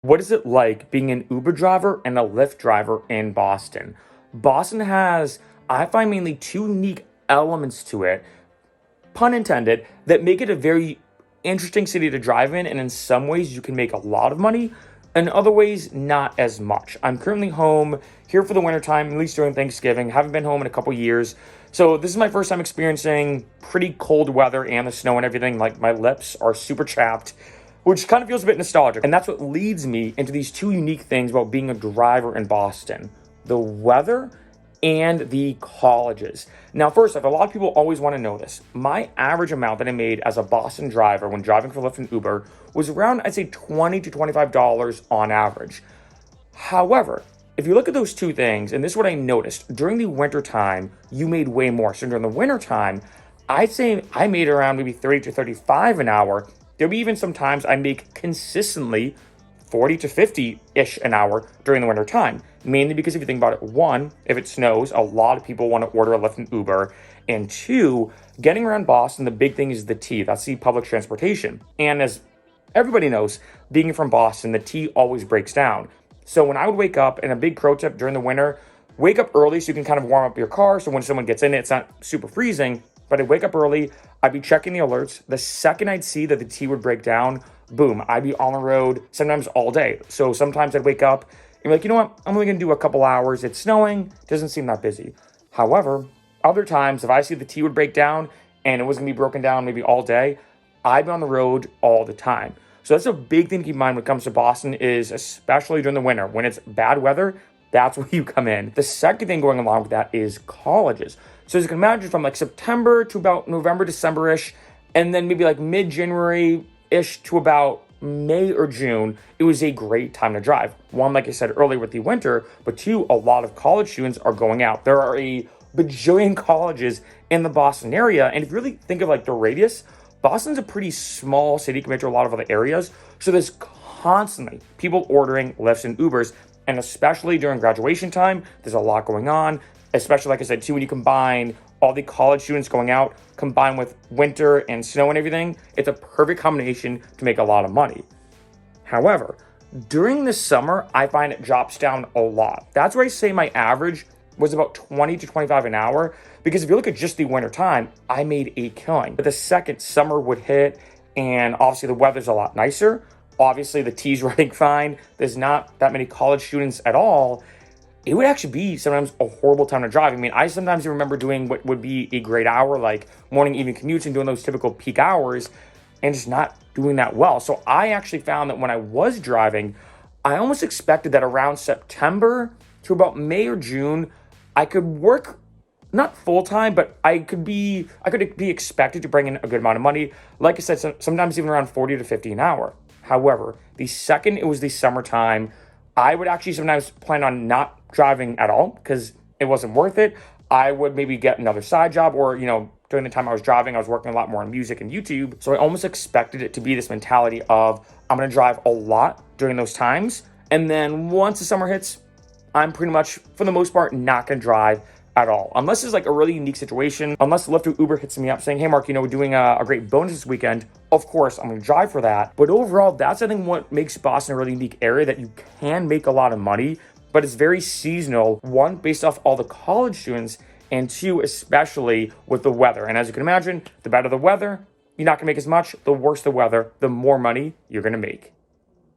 What is it like being an Uber driver and a Lyft driver in Boston? Boston has, I find, mainly two unique elements to it, pun intended, that make it a very interesting city to drive in. And in some ways, you can make a lot of money, in other ways, not as much. I'm currently home here for the wintertime, at least during Thanksgiving. Haven't been home in a couple years. So this is my first time experiencing pretty cold weather and the snow and everything. Like, my lips are super chapped, which kind of feels a bit nostalgic. And that's what leads me into these two unique things about being a driver in Boston: the weather and the colleges. Now, first off, a lot of people always want to know this. My average amount that I made as a Boston driver when driving for Lyft and Uber was around, I'd say, $20 to $25 on average. However, if you look at those two things, and this is what I noticed, during the winter time, you made way more. So during the winter time, I'd say I made around maybe 30 to 35 an hour. There'll be even sometimes I make consistently 40 to 50-ish an hour during the winter time. Mainly because if you think about it, one, if it snows, a lot of people want to order a Lyft and Uber. And two, getting around Boston, the big thing is the T. That's the public transportation. And as everybody knows, being from Boston, the T always breaks down. So when I would wake up, and a big pro tip during the winter, wake up early so you can kind of warm up your car. So when someone gets in it, it's not super freezing. But I'd wake up early, I'd be checking the alerts. The second I'd see that the T would break down, boom, I'd be on the road, sometimes all day. So sometimes I'd wake up and be like, you know what, I'm only gonna do a couple hours. It's snowing, doesn't seem that busy. However, other times, if I see the T would break down and it was gonna be broken down maybe all day, I'd be on the road all the time. So that's a big thing to keep in mind when it comes to Boston, is especially during the winter, when it's bad weather, that's where you come in. The second thing going along with that is colleges. So as you can imagine, from like September to about November, December-ish, and then maybe like mid-January-ish to about May or June, it was a great time to drive. One, like I said earlier, with the winter, but two, a lot of college students are going out. There are a bajillion colleges in the Boston area, and if you really think of like the radius, Boston's a pretty small city compared to a lot of other areas. So there's constantly people ordering Lyfts and Ubers, and especially during graduation time, there's a lot going on. Especially, like I said, too, when you combine all the college students going out, combined with winter and snow and everything, it's a perfect combination to make a lot of money. However, during the summer, I find it drops down a lot. That's where I say my average was about 20 to 25 an hour, because if you look at just the winter time, I made a killing. But the second summer would hit, and obviously the weather's a lot nicer, obviously the T's running fine, there's not that many college students at all, it would actually be sometimes a horrible time to drive. I mean, I sometimes remember doing what would be a great hour, like morning, evening commutes, and doing those typical peak hours, and just not doing that well. So I actually found that when I was driving, I almost expected that around September to about May or June, I could work not full-time, but I could be expected to bring in a good amount of money. Like I said, sometimes even around 40 to 50 an hour. However, the second it was the summertime, I would actually sometimes plan on not driving at all because it wasn't worth it. I would maybe get another side job, or, during the time I was driving, I was working a lot more on music and YouTube. So I almost expected it to be this mentality of, I'm going to drive a lot during those times. And then once the summer hits, I'm pretty much, for the most part, not going to drive at all. Unless it's like a really unique situation, unless Lyft or Uber hits me up saying, hey, Mark, we're doing a great bonus this weekend. Of course, I'm going to drive for that. But overall, that's, I think, what makes Boston a really unique area, that you can make a lot of money, but it's very seasonal. One, based off all the college students, and two, especially with the weather. And as you can imagine, the better the weather, you're not going to make as much. The worse the weather, the more money you're going to make.